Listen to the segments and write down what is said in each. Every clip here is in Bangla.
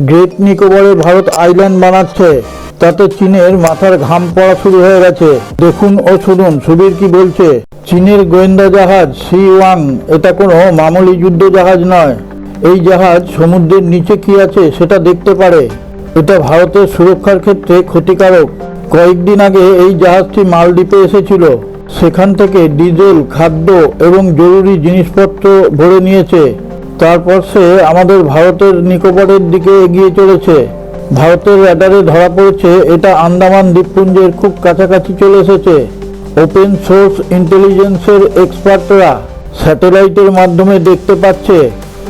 গ্রেট নিকোবরে ভারত আইল্যান্ড বানাচ্ছে, তাতে চীনের মাথার ঘাম পড়া শুরু হয়ে গেছে। দেখুন ও শুনুন সুবীর কি বলছে। চীনের গোয়েন্দা জাহাজ সি ওয়াং এটা কোনো মামুলি যুদ্ধ জাহাজ নয়। এই জাহাজ সমুদ্রের নিচে কি আছে সেটা দেখতে পারে। এটা ভারতের সুরক্ষার ক্ষেত্রে ক্ষতিকারক। কয়েকদিন আগে এই জাহাজটি মালদ্বীপে এসেছিল, সেখান থেকে ডিজেল, খাদ্য এবং জরুরি জিনিসপত্র ভরে নিয়েছে। তারপর সে আমাদের ভারতের নিকোবরের দিকে এগিয়ে চলেছে। ভারতের রাডারে ধরা পড়েছে এটা আন্দামান দ্বীপপুঞ্জের খুব কাছাকাছি চলে এসেছে। ওপেন সোর্স ইন্টেলিজেন্সের এক্সপার্টরা স্যাটেলাইটের মাধ্যমে দেখতে পাচ্ছে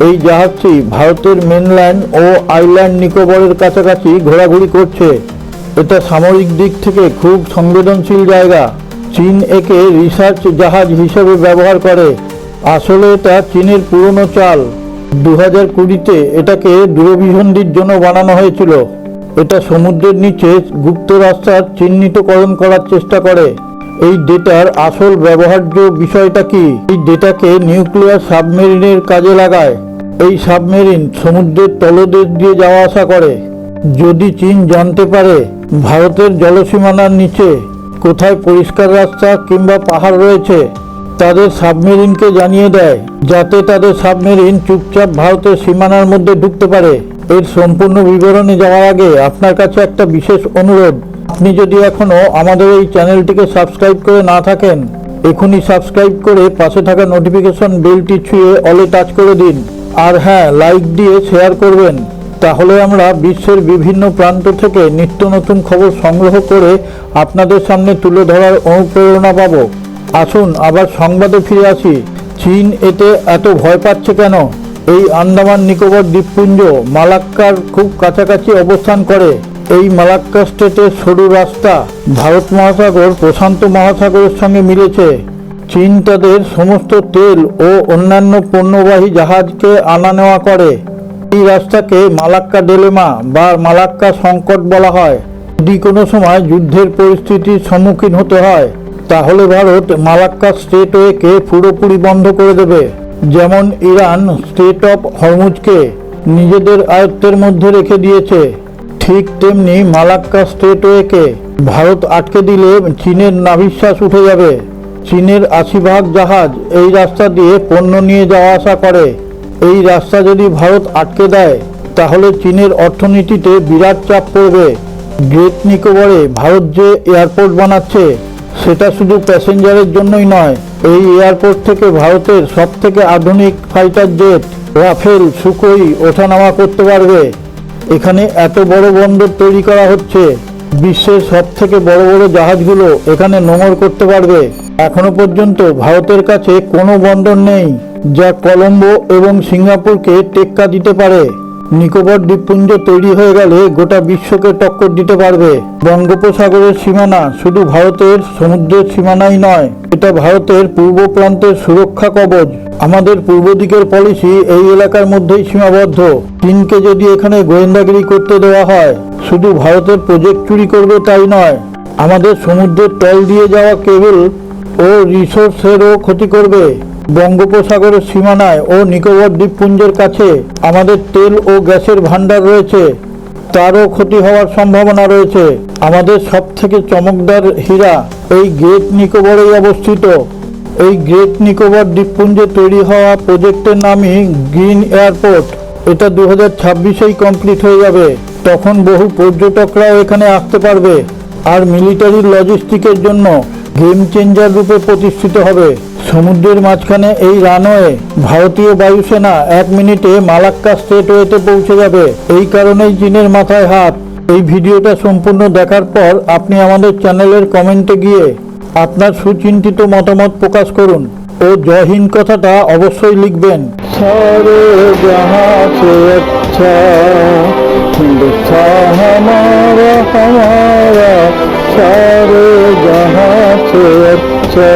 এই জাহাজটি ভারতের মেনল্যান্ড ও আইল্যান্ড নিকোবরের কাছাকাছি ঘোরাঘুরি করছে। এটা সামরিক দিক থেকে খুব সংবেদনশীল জায়গা। চীন একে রিসার্চ জাহাজ হিসেবে ব্যবহার করে। আসলে এটা চীনের পুরনো চাল। 2020-তে এটাকে দূরভিসন্ধির জন্য বানানো হয়েছিল। এটা সমুদ্রের নিচে গুপ্ত রাস্তার চিহ্নিতকরণ করার চেষ্টা করে। এই ডেটার আসল ব্যবহার্য বিষয়টা কি? এই ডেটাকে নিউক্লিয়ার সাবমেরিনের কাজে লাগায়। এই সাবমেরিন সমুদ্রের তলদেশ দিয়ে যাওয়া আসা করে। যদি চীন জানতে পারে ভারতের জলসীমানার নিচে কোথায় পরিষ্কার রাস্তা কিংবা পাহাড় রয়েছে, তাদের সাবমেরিনকে জানিয়ে দেয়, যাতে তাদের সাবমেরিন চুপচাপ ভারতের সীমানার মধ্যে ঢুকতে পারে। এর সম্পূর্ণ বিবরণে যাওয়ার আগে আপনার কাছে একটা বিশেষ অনুরোধ। আপনি যদি এখনও আমাদের এই চ্যানেলটিকে সাবস্ক্রাইব করে না থাকেন, এখনই সাবস্ক্রাইব করে পাশে থাকা নোটিফিকেশন বেলটি ছুঁয়ে অলে টাচ করে দিন। আর হ্যাঁ, লাইক দিয়ে শেয়ার করবেন। তাহলে আমরা বিশ্বের বিভিন্ন প্রান্ত থেকে নিত্য নতুন খবর সংগ্রহ করে আপনাদের সামনে তুলে ধরার অনুপ্রেরণা পাব। আসুন আবার সংবাদে ফিরে আসি। চীন এতে এত ভয় পাচ্ছে কেন? এই আন্দামান নিকোবর দ্বীপপুঞ্জ মালাক্কার খুব কাছাকাছি অবস্থান করে। এই মালাক্কা স্টেটের সরু রাস্তা ভারত মহাসাগর প্রশান্ত মহাসাগরের সঙ্গে মিলেছে। চীন তাদের সমস্ত তেল ও অন্যান্য পণ্যবাহী জাহাজকে আনা নেওয়া করে। এই রাস্তাকে মালাক্কা ডিলেমা বা মালাক্কা সংকট বলা হয়। যদি কোনো সময় যুদ্ধের পরিস্থিতির সম্মুখীন হতে হয়, তাহলে ভারত মালাক্কা স্টেটওয়েকে পুরোপুরি বন্ধ করে দেবে। যেমন ইরান স্টেট অফ হরমুজকে নিজেদের আয়ত্তের মধ্যে রেখে দিয়েছে, ঠিক তেমনি মালাক্কা স্টেটওয়েকে ভারত আটকে দিলে চীনের নাভিশ্বাস উঠে যাবে। চীনের 80% জাহাজ এই রাস্তা দিয়ে পণ্য নিয়ে যাওয়া আসা করে। এই রাস্তা যদি ভারত আটকে দেয়, তাহলে চীনের অর্থনীতিতে বিরাট চাপ পড়বে। গ্রেট নিকোবরে ভারত যে এয়ারপোর্ট বানাচ্ছে, সেটা শুধু প্যাসেঞ্জারের জন্যই নয়। এই এয়ারপোর্ট থেকে ভারতের সবথেকে আধুনিক ফাইটার জেট রাফেল, সুখোই ওঠানামা করতে পারবে। এখানে এত বড় বন্দর তৈরি করা হচ্ছে, বিশ্বের সবথেকে বড় বড় জাহাজগুলো এখানে নোঙর করতে পারবে। এখনো পর্যন্ত ভারতের কাছে কোনো বন্দর নেই যা কলম্বো এবং সিঙ্গাপুরকে টেক্কা দিতে পারে। নিকোবর দ্বীপপুঞ্জ তৈরি হয়ে গেলে গোটা বিশ্বকে টক্কর দিতে পারবে। বঙ্গোপসাগরের সীমানা শুধু ভারতের সমুদ্রের সীমানাই নয়, এটা ভারতের পূর্ব প্রান্তের সুরক্ষা কবচ। আমাদের পূর্ব দিকের পলিসি এই এলাকার মধ্যেই সীমাবদ্ধ। চীনকে যদি এখানে গোয়েন্দাগিরি করতে দেওয়া হয়, শুধু ভারতের প্রজেক্ট চুরি করবে তাই নয়, আমাদের সমুদ্রের তল দিয়ে যাওয়া কেবল ও রিসোর্সেরও ক্ষতি করবে। বঙ্গোপসাগরের সীমানায় ও নিকোবর দ্বীপপুঞ্জের কাছে আমাদের তেল ও গ্যাসের ভান্ডার রয়েছে, তারও ক্ষতি হওয়ার সম্ভাবনা রয়েছে। আমাদের সবথেকে চমকদার হীরা এই গ্রেট নিকোবরেই অবস্থিত। এই গ্রেট নিকোবর দ্বীপপুঞ্জে তৈরি হওয়া প্রজেক্টের নামই গ্রিন এয়ারপোর্ট। এটা 2026-এই কমপ্লিট হয়ে যাবে। তখন বহু পর্যটকরাও এখানে আসতে পারবে, আর মিলিটারি লজিস্টিকের জন্য গেম চেঞ্জার রূপে প্রতিষ্ঠিত হবে। সমুদ্রের মাঝখানে এই রানওয়ে ভারতীয় বায়ুসেনা 1 মিনিটে মালাক্কা স্টেটওয়েতে পৌঁছে যাবে। এই কারণেই চীনের মাথায় হাত। এই ভিডিওটা সম্পূর্ণ দেখার পর আপনি আমাদের চ্যানেলের কমেন্টে গিয়ে আপনার সুচিন্তিত মতামত প্রকাশ করুন ও জয় হিন্দ কথাটা অবশ্যই লিখবেন। সারে জাহাঁ সে আচ্ছা হিন্দুস্তান হামারা হামারা, সারে জাহাঁ সে আচ্ছা।